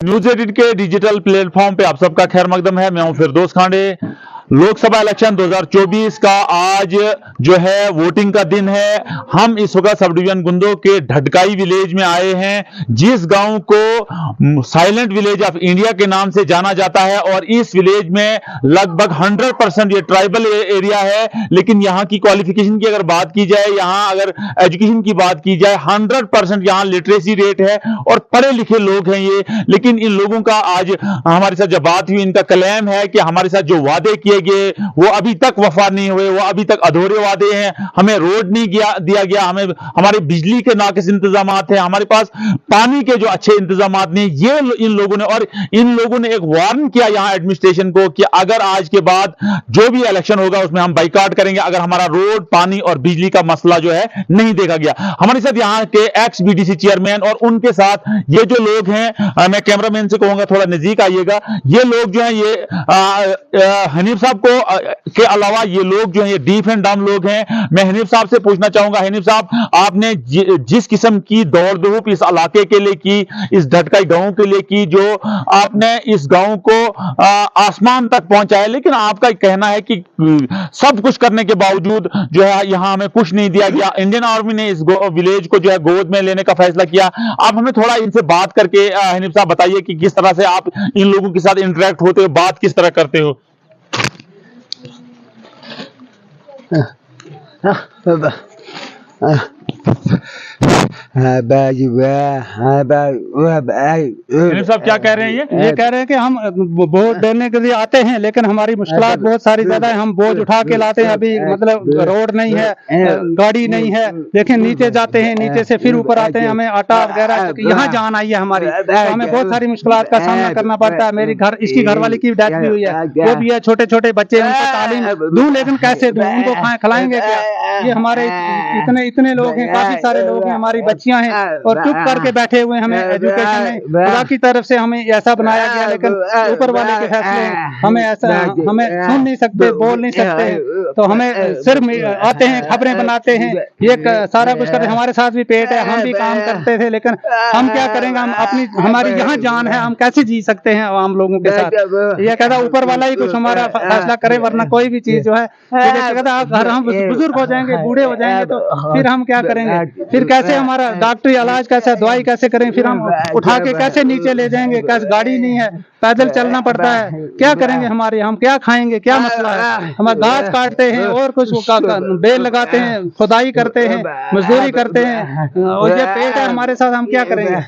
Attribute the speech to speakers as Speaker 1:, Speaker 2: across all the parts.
Speaker 1: News edit के digital platform पे आप सबका खैर मकदम है। मैं हूं फिरदौस खांडे। लोकसभा इलेक्शन 2024 का आज जो है वोटिंग का दिन है। हम इस वक्त सब डिवीजन गुंदो के ढटकाई विलेज में आए हैं, जिस गांव को साइलेंट विलेज ऑफ इंडिया के नाम से जाना जाता है। और इस विलेज में लगभग 100% ये ट्राइबल एरिया है। लेकिन यहाँ की क्वालिफिकेशन की अगर बात की जाए, यहाँ अगर एजुकेशन की बात की जाए, 100% यहाँ लिटरेसी रेट है और पढ़े लिखे लोग हैं ये। लेकिन इन लोगों का आज हमारे साथ जब बात हुई, इनका क्लेम है कि हमारे साथ जो वादे किए गए वो अभी तक वफा नहीं हुए, वो अभी तक अधूरे वादे हैं। हमें रोड नहीं दिया गया, हमें हमारे बिजली के नाकिस इंतजाम हैं, हमारे पास पानी के जो अच्छे इंतजाम नहीं। ये इन लोगों ने, और इन लोगों ने एक वार्न किया यहाँ एडमिनिस्ट्रेशन को कि अगर आज के बाद जो भी इलेक्शन होगा उसमें हम बाइकाट करेंगे अगर हमारा रोड, पानी और बिजली का मसला जो है नहीं देखा गया। हमारे साथ यहाँ के एक्स बीडीसी चेयरमैन और उनके साथ ये जो लोग हैं, मैं कैमरामैन से कहूंगा थोड़ा नजदीक आइएगा। ये लोग जो हैं, ये हनीफ साहब को के अलावा ये लोग जो हैं ये डीफ एंड डम लोग हैं। मैं हनीफ साहब से पूछना चाहूंगा, हनीफ साहब, आपने जिस किस्म की दौड़ धूप इस इलाके के लिए की, इस ढटकाई गांव के लिए की, जो आपने इस गांव को आसमान तक पहुंचाया, लेकिन आपका कहना है कि सब कुछ करने के बावजूद जो है यहाँ हमें कुछ नहीं दिया गया। इंडियन आर्मी ने इस विलेज को जो है गोद में लेने का फैसला किया। आप हमें थोड़ा इनसे बात करके हनीफ साहब बताइए कि किस तरह से आप इन लोगों के साथ इंटरेक्ट होते हो, बात किस तरह करते हो। साहब क्या कह रहे हैं?
Speaker 2: ये कह रहे हैं कि हम वोट देने के लिए आते हैं, लेकिन हमारी मुश्किलात बहुत सारी ज्यादा है। हम बोझ उठा के लाते हैं, अभी मतलब रोड नहीं है, गाड़ी नहीं है। देखें नीचे जाते हैं, नीचे से फिर ऊपर आते हैं, हमें आटा वगैरह यहाँ जान आई है हमारी, तो हमें बहुत सारी मुश्किलात का सामना करना पड़ता है। मेरी इसकी घरवाली की डेथ भी हुई है, वो भी है, छोटे छोटे बच्चे, उनको तालीम दूं, लेकिन कैसे दूं, उनको खिलाएंगे क्या? ये हमारे इतने लोग हैं, काफी सारे लोग हैं, हमारी बच्चियां हैं और चुप करके बैठे हुए हैं। हमें एजुकेशन में खुदा की तरफ से हमें ऐसा बनाया गया, लेकिन ऊपर वाले के फैसले हमें ऐसा, हमें सुन नहीं सकते, बोल नहीं सकते। तो हमें सिर्फ आते हैं, खबरें बनाते हैं, ये सारा कुछ करते हैं। हमारे साथ भी पेट है, हम भी काम करते थे, लेकिन हम क्या करेंगे? हम अपनी, हमारी यहाँ जान है, हम कैसे जी सकते हैं आम लोगों के साथ? ये कहता ऊपर वाला ही कुछ हमारा फैसला करे, वरना कोई भी चीज जो है कहता हम बुजुर्ग हो जाएंगे, बूढ़े हो जाएंगे, तो फिर हम क्या करेंगे? फिर कैसे हमारा डॉक्टरी इलाज कैसे, दवाई कैसे करें? फिर हम उठा के कैसे नीचे ले जाएंगे? कैसे, गाड़ी नहीं है, पैदल चलना पड़ता है, क्या करेंगे? हमारे, हम क्या खाएंगे? क्या मसला है? हम घास काटते हैं और कुछ बेल लगाते हैं, खुदाई करते हैं, मजदूरी करते हैं, और ये पेट है हमारे साथ, हम क्या करेंगे?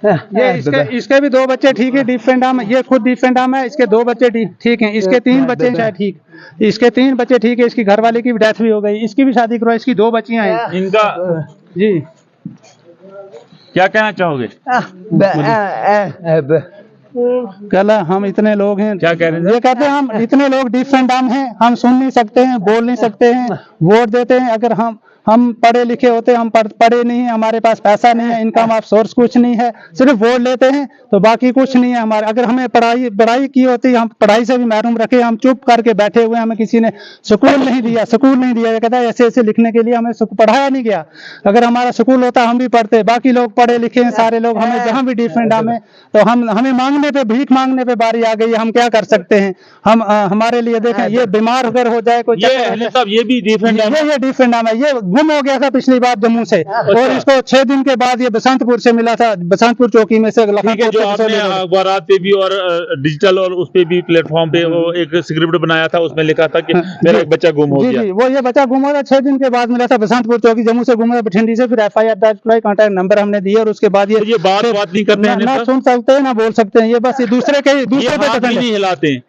Speaker 2: ये इसके भी 2 बच्चे ठीक है, डिफेंडम, ये खुद डिफेंडम है, इसके 2 बच्चे ठीक हैं, इसके 3 बच्चे शायद ठीक, इसके 3 बच्चे ठीक है, इसकी घरवाली की भी डेथ भी हो गई, इसकी भी शादी करवाई, इसकी 2 बच्चियां हैं।
Speaker 1: इनका
Speaker 2: जी
Speaker 1: क्या कहना चाहोगे?
Speaker 2: कल हम इतने लोग हैं,
Speaker 1: क्या कह रहे हैं?
Speaker 2: ये कहते हैं हम इतने लोग डिफेंडम हैं, हम सुन नहीं सकते हैं, बोल नहीं सकते हैं, वोट देते हैं। अगर हम पढ़े लिखे होते, हम पढ़े नहीं हैं, हमारे पास पैसा नहीं है, इनकम ऑफ सोर्स कुछ नहीं है, सिर्फ वोट लेते हैं, तो बाकी कुछ नहीं है हमारे। अगर हमें पढ़ाई की होती, हम पढ़ाई से भी महरूम रखे, हम चुप करके बैठे हुए, हमें किसी ने स्कूल नहीं दिया। ये कहता है ऐसे ऐसे लिखने के लिए हमें पढ़ाया नहीं गया। अगर हमारा स्कूल होता हम भी पढ़ते, बाकी लोग पढ़े लिखे हैं सारे लोग। हमें जहाँ भी डिफरेंट में, तो हमें मांगने पे, भीख मांगने पे बारी आ गई है, हम क्या कर सकते हैं? हम हमारे लिए देखें, ये बीमार अगर हो जाए कोई,
Speaker 1: ये भी डिफरेंट
Speaker 2: है, ये गुम हो गया था पिछली बार जम्मू से, और इसको 6 दिन के बाद ये बसंतपुर से मिला था, बसंतपुर चौकी में से।
Speaker 1: अखबारात पे भी और डिजिटल और उस पे भी प्लेटफॉर्म पे वो एक स्क्रिप्ट बनाया था, उसमें लिखा था कि मेरा एक बच्चा गुम हो गया।
Speaker 2: जी, वो ये बच्चा गुम हुआ था, 6 दिन के बाद मिला था बसंतपुर चौकी, जम्मू से गुम हुआ, बठिंडी से। फिर FIR दर्ज कराई, कॉन्टैक्ट नंबर हमने दिए, और उसके बाद ये
Speaker 1: बात नहीं करते हैं,
Speaker 2: ना सुन सकते हैं ना बोल सकते हैं। ये बस दूसरे पे
Speaker 1: नहीं हिलाते हैं,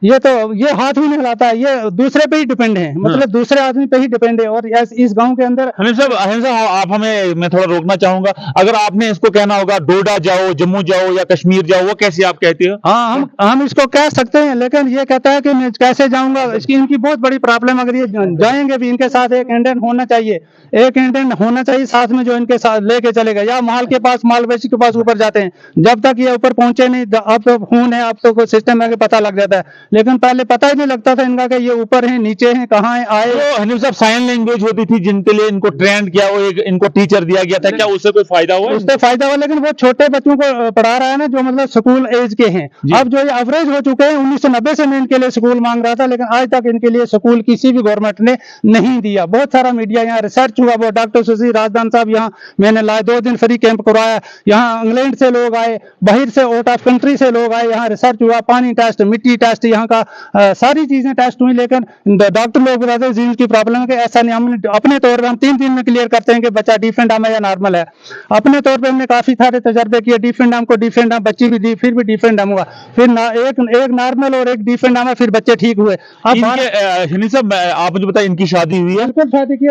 Speaker 2: ये हाथ भी नहीं हिलाता है, ये दूसरे पे ही डिपेंड है, मतलब दूसरे आदमी पे ही डिपेंड है। और इस गाँव के अंदर
Speaker 1: आप हमें, मैं थोड़ा रोकना चाहूंगा, अगर आपने इसको कहना होगा डोडा जाओ, जम्मू जाओ या कश्मीर जाओ, वो कैसे आप कहते हो?
Speaker 2: हाँ, हम इसको कह सकते हैं, लेकिन ये कहता है कि मैं कैसे जाऊंगा? इनकी बहुत बड़ी प्रॉब्लम। अगर ये जाएंगे भी, इनके साथ एक इंडियन होना चाहिए, साथ में, जो इनके साथ लेके चलेगा। या माल के पास, मालवेशी के पास ऊपर जाते हैं, जब तक ये ऊपर पहुंचे नहीं, अब तो खून है, अब तो कोई सिस्टम है कि पता लग जाता है, लेकिन पहले पता ही नहीं लगता था इनका कि ये ऊपर है, नीचे है, कहाँ है, आए।
Speaker 1: हनीफ साहब, साइन लैंग्वेज होती थी जिनके लिए इनको इनको ट्रेंड किया, वो एक इनको टीचर दिया गया था, क्या उससे कोई फायदा हुआ?
Speaker 2: उससे फायदा हुआ, लेकिन वो छोटे बच्चों को पढ़ा रहा है ना, जो मतलब स्कूल एज के हैं। अब जो ये एवरेज हो चुके हैं, 1990 से मैं इनके लिए स्कूल मांग रहा था, लेकिन आज तक इनके लिए स्कूल किसी भी गवर्नमेंट ने नहीं दिया। बहुत सारा मीडिया यहाँ रिसर्च हुआ, वो डॉक्टर सुशील राजदान साहब यहाँ मैंने लाए, 2 दिन फ्री कैंप करवाया। यहाँ इंग्लैंड से लोग आए, बाहर से आउट ऑफ कंट्री से लोग आए, यहाँ रिसर्च हुआ, पानी टेस्ट, मिट्टी टेस्ट, यहाँ का सारी चीजें टेस्ट हुई। लेकिन डॉक्टर लोग बताते हैं जिनकी प्रॉब्लम है कि ऐसा नहीं, हम अपने तौर पर हम 3 दिन में क्लियर करते हैं कि बच्चा डिफेंडम है या नॉर्मल है। अपने तौर पे हमने काफी सारे तजर्बे किए, डिफेंडम को डिफेंडम बच्ची भी दी, फिर भी डिफेंडम हुआ, फिर एक नॉर्मल और एक डिफेंडम है, फिर बच्चे ठीक हुए। अब
Speaker 1: हिनी साहब, आप मुझे बताइए, इनकी शादी हुई है?
Speaker 2: बिल्कुल शादी की है।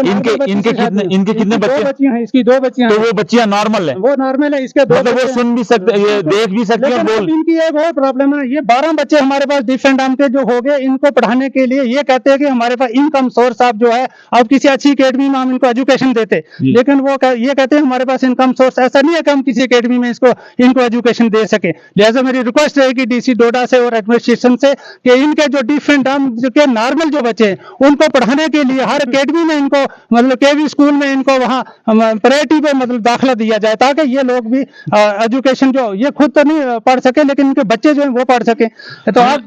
Speaker 1: इनके कितने बच्चे?
Speaker 2: 2 बच्चियां हैं, इसकी 2 बच्चियां
Speaker 1: तो
Speaker 2: हैं।
Speaker 1: वो बच्चियां नॉर्मल है?
Speaker 2: वो नॉर्मल है, इसके 2
Speaker 1: मतलब वो सुन भी सकते, ये देख भी सकते हैं, बोल।
Speaker 2: इनकी एक और प्रॉब्लम है, ये 12 बच्चे हमारे पास डिफेंडम के जो हो गए, इनको पढ़ाने के लिए ये कहते हैं कि हमारे पास इनकम सोर्स आप जो है, अब किसी अच्छी एकेडमी में हम इनको एजुकेशन देते, लेकिन वो ये कहते हैं हमारे पास इनकम सोर्स ऐसा नहीं है कि हम किसी एकेडमी में इनको एजुकेशन दे सके। लिहाजा मेरी रिक्वेस्ट रहेगी डीसी डोडा से और एडमिनिस्ट्रेशन से कि इनके जो डिफेंडम के नॉर्मल जो बच्चे हैं उनको पढ़ाने के लिए हर एकेडमी में इनको, मतलब केवी स्कूल में इनको वहाँ प्रायोरिटी पे मतलब दाखिला दिया जाए, ताकि ये लोग भी एजुकेशन जो ये खुद तो नहीं पढ़ सके, लेकिन इनके बच्चे जो हैं वो पढ़ सके। तो
Speaker 1: अब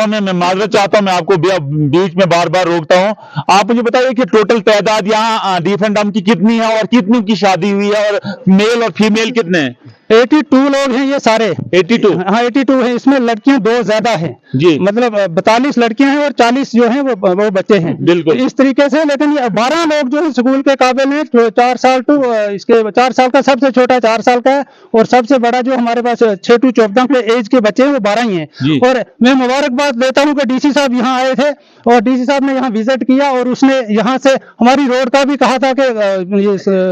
Speaker 1: मैं माजरत चाहता हूँ, मैं आपको बीच में बार बार रोकता हूँ। आप मुझे बताइए कि टोटल तादाद यहाँ डिफेंडम की कितनी है और कितनी की शादी हुई है, और मेल और फीमेल कितने हैं?
Speaker 2: 82 लोग हैं ये सारे।
Speaker 1: 82?
Speaker 2: हाँ 82 है, इसमें लड़कियां 2 ज्यादा हैं
Speaker 1: जी,
Speaker 2: मतलब 42 लड़कियां हैं और 40 जो हैं वो बच्चे हैं।
Speaker 1: बिल्कुल
Speaker 2: इस तरीके से, लेकिन ये 12 लोग जो है स्कूल के काबिल हैं, 4 साल टू इसके 4 साल का सबसे छोटा 4 साल का है, और सबसे बड़ा जो हमारे पास 6 टू 14 के एज के बच्चे हैं वो 12 ही हैं। और मैं मुबारकबाद देता हूँ कि डीसी साहब यहाँ आए थे, और डीसी साहब ने यहाँ विजिट किया, और उसने यहाँ से हमारी रोड का भी कहा था कि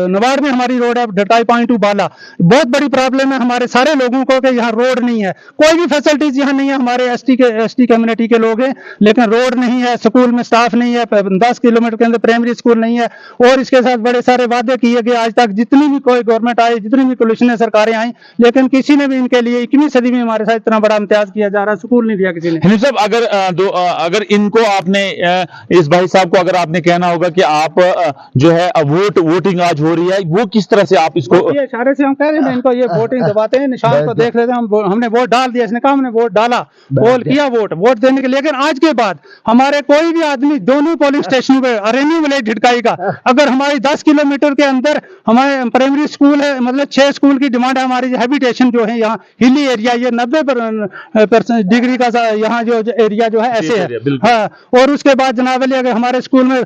Speaker 2: नवाड़ में हमारी रोड है ढटाई पॉइंट टू बाला, बहुत बड़ी प्रॉब्लम है हमारे सारे लोगों को कि यहाँ रोड नहीं है, कोई भी फैसिलिटीज यहाँ नहीं है। हमारे एसटी कम्युनिटी के लोग हैं, लेकिन रोड नहीं है, स्कूल में स्टाफ नहीं है, 10 किलोमीटर के अंदर प्राइमरी स्कूल नहीं है, और इसके साथ बड़े सारे वादे किए गए आज तक, जितनी भी कोई गवर्नमेंट आई, जितनी भी कोलिशन सरकारें आई, लेकिन किसी ने भी इनके लिए 21वीं सदी में हमारे साथ इतना बड़ा इम्तियाज किया जा रहा, स्कूल नहीं दिया किसी ने।
Speaker 1: साहब, अगर इनको आपने इस भाई साहब को अगर आपने कहना होगा कि आप जो है वोटिंग आज हो रही है, वो किस तरह से आप इसको
Speaker 2: इशारे से हम कह रहे हैं इनको, ये वोटिंग दबाते हैं, निशान को देख रहे थे हमने वोट डाल दिया, इसने कहा हमने वोट डाला, पोल किया वोट देने के लिए। लेकिन आज के बाद हमारे कोई भी आदमी दोनों पोलिंग स्टेशन पे रेन्यू विलेज ढिटकाई का, अगर हमारी 10 किलोमीटर के अंदर हमारे प्राइमरी स्कूल है, मतलब 6 स्कूल की डिमांड है, हमारी हैबिटेशन जो है यहाँ हिली एरिया, ये 90% डिग्री का यहाँ जो एरिया जो है ऐसे है। हाँ, और उसके बाद जनाब अली, अगर हमारे स्कूल में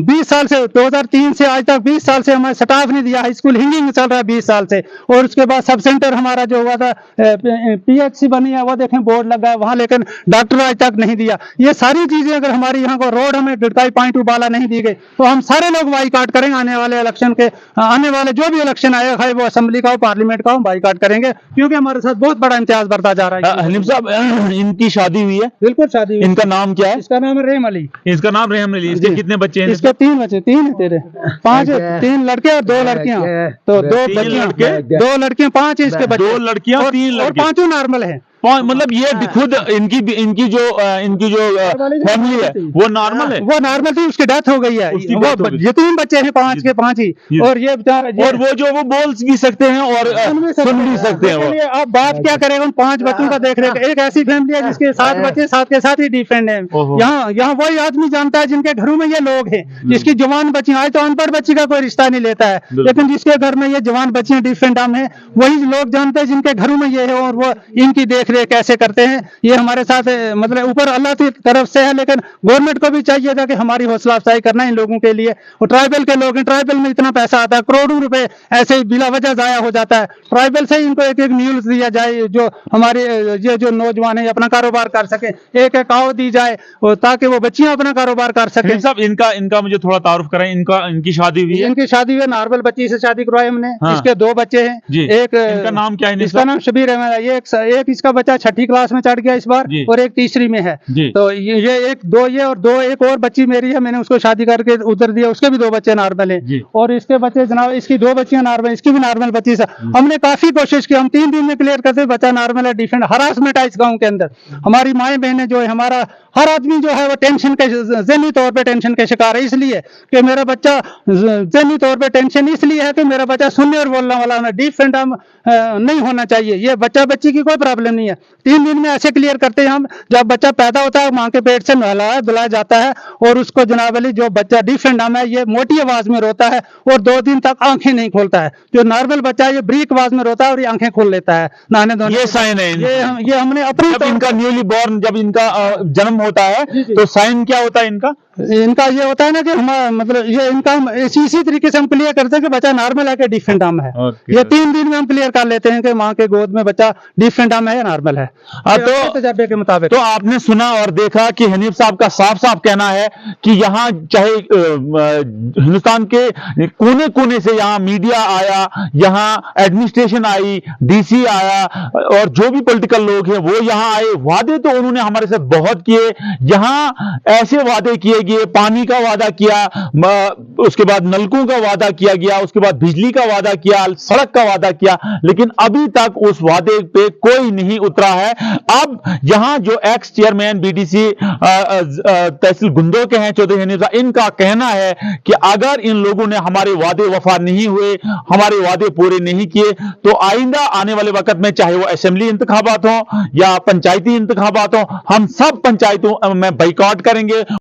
Speaker 2: 20 साल से 2003 से आज तक 20 साल से हमारे स्टाफ नहीं दिया, हाई स्कूल हिंगिंग चल रहा है 20 साल से, और उसके बाद सब सेंटर हमारा जो हुआ था पीएचसी बनी है, वो देखें बोर्ड लगा है वहां, लेकिन डॉक्टर आज तक नहीं दिया। ये सारी चीजें अगर हमारी यहाँ को रोड हमें ढटाई पॉइंट बाला नहीं दी गई, तो हम सारे लोग बाईकाट करेंगे। आने वाले इलेक्शन के, आने वाले जो भी इलेक्शन आएगा, चाहे वो असेंबली का हो, पार्लियामेंट का हो, बाईकाट करेंगे, क्योंकि हमारे साथ बहुत बड़ा इम्तियाज बढ़ता जा रहा है।
Speaker 1: हनीफ साहब, इनकी शादी हुई है?
Speaker 2: बिल्कुल शादी हुई।
Speaker 1: इनका नाम क्या है?
Speaker 2: इसका नाम है रेहम अली।
Speaker 1: इसका नाम रेहम अली। इसके कितने बच्चे हैं?
Speaker 2: इसके 3 बच्चे। 3 है तेरे? 5, 3 लड़के और 2 लड़कियां, तो 2 बच्चियां, 2 लड़कियां, 5 है इसके बच्चे,
Speaker 1: 2 लड़कियां और 3 लड़के,
Speaker 2: 5 नार्मल है।
Speaker 1: मतलब ये खुद इनकी जो फैमिली है वो नॉर्मल है?
Speaker 2: वो नॉर्मल थी, उसकी डेथ हो गई है। वो ये 3 बच्चे हैं, 5 के 5 ही, और ये बेचारा,
Speaker 1: और वो बोल भी सकते हैं और सुन भी सकते हैं।
Speaker 2: अब बात क्या करेगा उन 5 बच्चों का देख रेख। एक ऐसी फैमिली है जिसके 7 बच्चे, 7 के साथ ही डिफेंड है। यहाँ वही आदमी जानता है जिनके घरों में ये लोग हैं, जिसकी जवान बच्ची, आज तो अनपढ़ बच्ची का कोई रिश्ता नहीं लेता है, लेकिन जिसके घर में ये जवान बच्चियां डिफेंड है, वही लोग जानते हैं जिनके घरों में ये है, और वो इनकी देख रेख कैसे करते हैं। ये हमारे साथ मतलब ऊपर अल्लाह की तरफ से है, लेकिन गवर्नमेंट को भी चाहिए था कि हमारी हौसला अफजाई करना इन लोगों के लिए। और ट्राइबल के लोग हैं, ट्राइबल में इतना पैसा आता है, करोड़ों रुपए ऐसे ही बिला वजह जाया हो जाता है। ट्राइबल से इनको एक न्यूज दिया जाए, जो हमारे ये जो नौजवान है अपना कारोबार कर सके, एक काव दी जाए ताकि वो बच्चियां अपना कारोबार कर सके।
Speaker 1: साहब, इनका मुझे थोड़ा तारुफ कराएं। इनकी शादी हुई है?
Speaker 2: इनकी शादी हुई है, नॉर्मल बच्ची से शादी करवाई हमने। इसके 2 बच्चे हैं।
Speaker 1: एक इनका नाम क्या है?
Speaker 2: इसका नाम शबीर अहमद है। ये एक इसका बच्चा 6ठी क्लास में चढ़ गया इस बार
Speaker 1: जी।
Speaker 2: और एक तीसरी में है।
Speaker 1: जी।
Speaker 2: तो ये एक दो ये और दो एक और बच्ची मेरी है, मैंने उसको शादी करके उधर दिया, उसके भी 2 बच्चे नॉर्मल
Speaker 1: जी।
Speaker 2: हैं और इसके बच्चे जनाब इसकी 2 बच्चियां नॉर्मल, इसकी भी नॉर्मल बच्ची है। हमने काफी कोशिश की, हम 3 दिन में क्लियर करते, बच्चा नॉर्मल है। डिफरेंट हरासमेंट है इस गांव के अंदर, हमारी माएँ बहनें जो है, हमारा हर आदमी जो है वो टेंशन के ज़हनी तौर पे टेंशन के शिकार है, इसलिए कि मेरा बच्चा ज़हनी तौर पे टेंशन इसलिए है कि मेरा बच्चा सुनने और बोलने वाला है, डीफ एंड डम नहीं होना चाहिए। ये बच्चा बच्ची की कोई प्रॉब्लम नहीं है, 3 दिन में ऐसे क्लियर करते हैं हम। जब बच्चा पैदा होता है माँ के पेट से नहलाया धुलाया जाता है और उसको जनाब अली जो बच्चा डीफ एंड डम है ये मोटी आवाज में रोता है और 2 दिन तक आंखें नहीं खोलता है। जो नॉर्मल बच्चा है ये ब्रीक आवाज में रोता है और ये आंखें खोल लेता है नहाने धोने।
Speaker 1: ये साइन है
Speaker 2: ये हमने अपनी
Speaker 1: जब इनका न्यूली बॉर्न, जब इनका जन्म होता है
Speaker 2: जी, जी।
Speaker 1: तो साइन क्या होता है इनका?
Speaker 2: इनका ये होता है ना कि हमारा मतलब ये इनका इसी तरीके से हम क्लियर करते हैं कि बच्चा नॉर्मल है कि डिफरेंट डम है।
Speaker 1: Okay.
Speaker 2: ये 3 दिन में हम क्लियर कर लेते हैं कि माँ के गोद में बच्चा डिफरेंट डम है या नॉर्मल है।
Speaker 1: तो
Speaker 2: तजर्बे के मुताबिक
Speaker 1: तो आपने सुना और देखा कि हनीफ साहब का साफ साफ कहना है कि यहाँ चाहे हिंदुस्तान के कोने कोने से यहाँ मीडिया आया, यहाँ एडमिनिस्ट्रेशन आई, डीसी आया और जो भी पॉलिटिकल लोग हैं वो यहाँ आए, वादे तो उन्होंने हमारे साथ बहुत किए। यहाँ ऐसे वादे किए गए, पानी का वादा किया, उसके बाद नलकों का वादा किया गया, उसके बाद बिजली का वादा किया, सड़क का वादा किया, लेकिन अभी तक उस वादे पे कोई नहीं उतरा है। अब यहाँ जो एक्स चेयरमैन बीडीसी तहसील गुंदो के हैं चौधरी हनीफ साहब, इनका कहना है कि अगर इन लोगों ने हमारे वादे वफा नहीं हुए, हमारे वादे पूरे नहीं किए, तो आइंदा आने वाले वक्त में चाहे वो असेंबली इंतखाबात हो या पंचायती इंतखाबात हो, हम सब पंचायतों में बाइकआउट करेंगे।